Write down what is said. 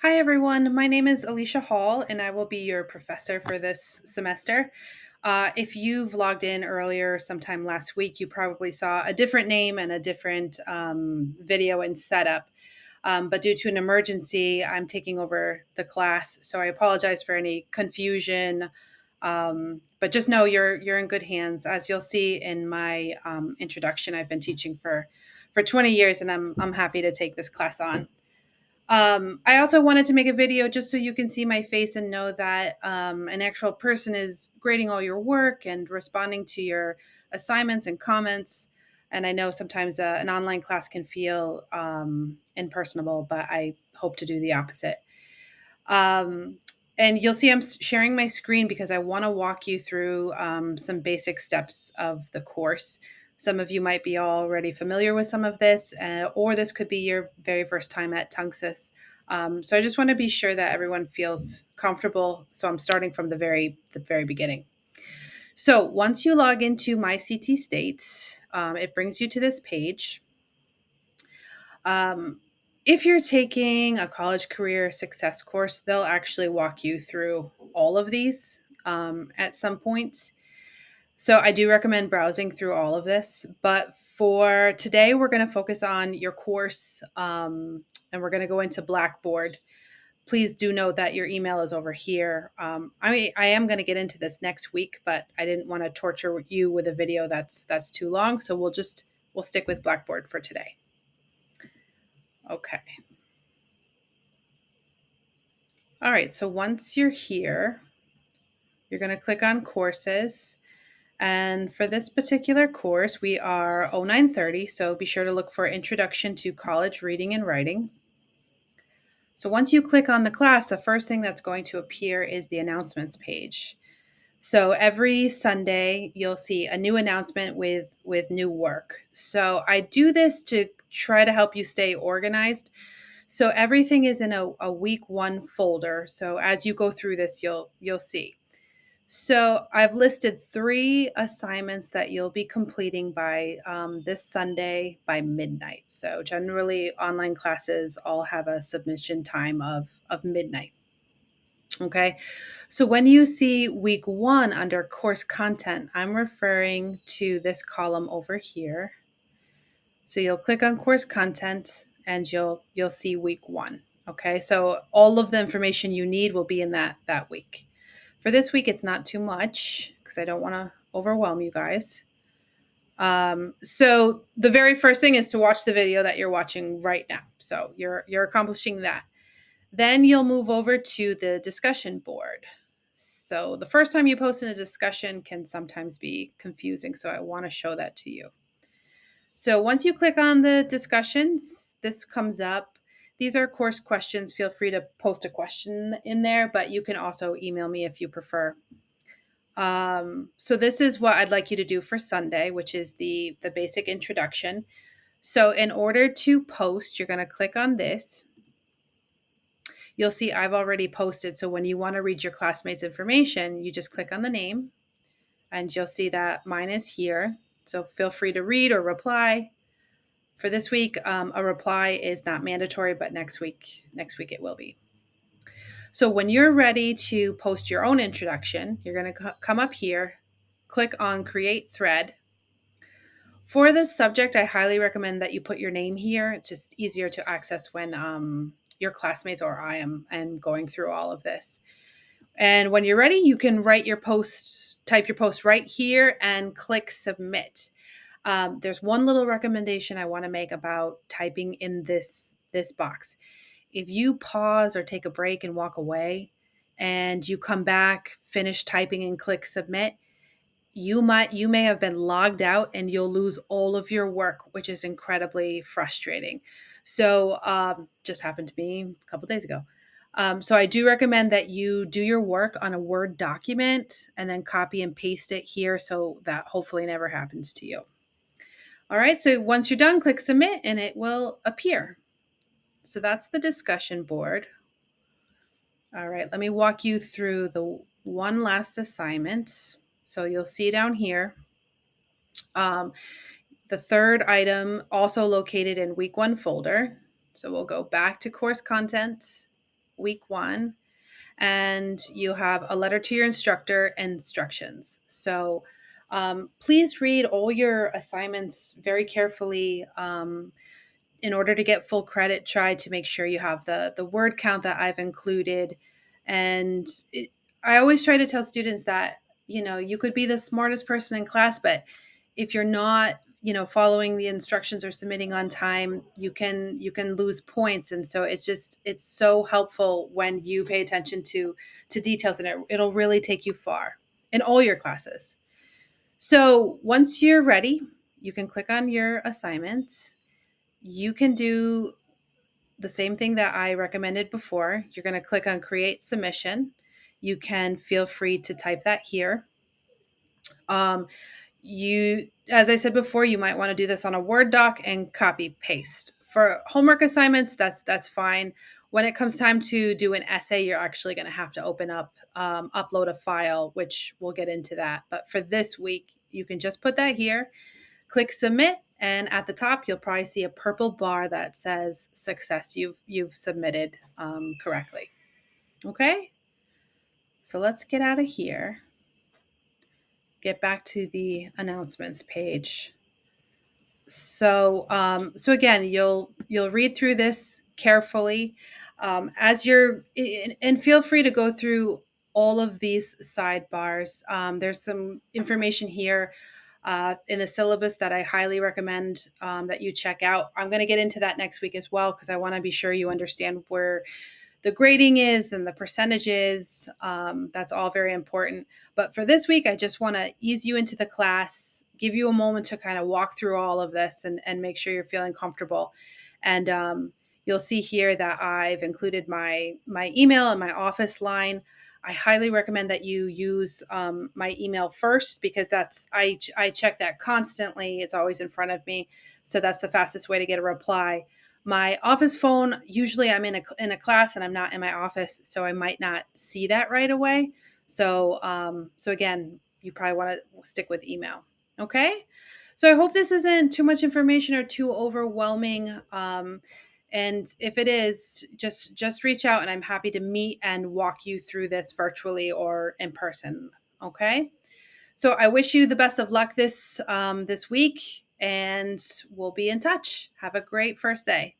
Hi, everyone. My name is Alicia Hall, and I will be your professor for this semester. If you've logged in earlier sometime last week, you probably saw a different name and a different video and setup. But due to an emergency, I'm taking over the class, so I apologize for any confusion. But just know you're in good hands. As you'll see in my introduction, I've been teaching for 20 years, and I'm happy to take this class on. I also wanted to make a video just so you can see my face and know that an actual person is grading all your work and responding to your assignments and comments. And I know sometimes an online class can feel impersonable, but I hope to do the opposite. Um, and you'll see I'm sharing my screen because I want to walk you through some basic steps of the course. Some of you might be already familiar with some of this, or this could be your very first time at Tunxus. So I just want to be sure that everyone feels comfortable. So I'm starting from the very beginning. So once you log into My CT State, it brings you to this page. Um, if you're taking a college career success course, they'll actually walk you through all of these at some point. So I do recommend browsing through all of this. But for today, we're going to focus on your course and we're going to go into Blackboard. Please do note that your email is over here. I am going to get into this next week, but I didn't want to torture you with a video that's too long. So we'll stick with Blackboard for today. Okay. All right, so once you're here, you're going to click on courses. And for this particular course, we are 0930, so be sure to look for Introduction to College Reading and Writing. So once you click on the class, the first thing that's going to appear is the announcements page. So every Sunday, you'll see a new announcement with new work. So I do this to try to help you stay organized. So everything is in a week one folder. So as you go through this, you'll see. So I've listed 3 assignments that you'll be completing by this Sunday by midnight. So generally, online classes all have a submission time of midnight. Okay. So when you see week 1 under course content, I'm referring to this column over here. So you'll click on course content and you'll see week 1. Okay. So all of the information you need will be in that week. For this week, it's not too much because I don't want to overwhelm you guys. So the very first thing is to watch the video that you're watching right now. So you're accomplishing that. Then you'll move over to the discussion board. So the first time you post in a discussion can sometimes be confusing. So I want to show that to you. So once you click on the discussions, this comes up. These are course questions. Feel free to post a question in there, but you can also email me if you prefer. So this is what I'd like you to do for Sunday, which is the basic introduction. So in order to post, you're going to click on this. You'll see I've already posted. So when you want to read your classmates' information, you just click on the name and you'll see that mine is here. So feel free to read or reply. For this week, a reply is not mandatory, but next week it will be. So when you're ready to post your own introduction, you're going to come up here, click on Create Thread. For this subject, I highly recommend that you put your name here. It's just easier to access when your classmates or I am going through all of this. And when you're ready, you can write your post, type your post right here and click Submit. There's one little recommendation I want to make about typing in this box. If you pause or take a break and walk away and you come back, finish typing and click submit, you may have been logged out and you'll lose all of your work, which is incredibly frustrating. So just happened to me a couple days ago. So I do recommend that you do your work on a Word document and then copy and paste it here so that hopefully never happens to you. All right, so once you're done, click submit and it will appear. So that's the discussion board. All right, let me walk you through the one last assignment. So you'll see down here, the third item also located in week 1 folder. So we'll go back to course content. week 1, and you have a letter to your instructor and instructions. So please read all your assignments very carefully. In order to get full credit, try to make sure you have the word count that I've included. And I always try to tell students that, you could be the smartest person in class, but if you're not, following the instructions or submitting on time, you can lose points. And so it's so helpful when you pay attention to details, and it'll really take you far in all your classes. So once you're ready, you can click on your assignment. You can do the same thing that I recommended before. You're going to click on create submission. You can feel free to type that here. As I said before, you might want to do this on a Word doc and copy paste. For homework assignments, that's fine. When it comes time to do an essay, you're actually going to have to open up, upload a file, which we'll get into that. But for this week, you can just put that here, click submit, and at the top, you'll probably see a purple bar that says success. You've submitted correctly. Okay, so let's get out of here. Get back to the announcements page. So again, you'll read through this carefully, as you're and feel free to go through all of these sidebars. There's some information here in the syllabus that I highly recommend that you check out. I'm going to get into that next week as well, because I want to be sure you understand where the grading is and the percentages. That's all very important. But for this week, I just want to ease you into the class, give you a moment to kind of walk through all of this and make sure you're feeling comfortable. And you'll see here that I've included my email and my office line. I highly recommend that you use my email first, because I check that constantly. It's always in front of me. So that's the fastest way to get a reply. My office phone, usually I'm in a class and I'm not in my office, so I might not see that right away. So again, you probably want to stick with email. Okay. So I hope this isn't too much information or too overwhelming. And if it is, just reach out, and I'm happy to meet and walk you through this virtually or in person. Okay. So I wish you the best of luck this week, and we'll be in touch. Have a great first day.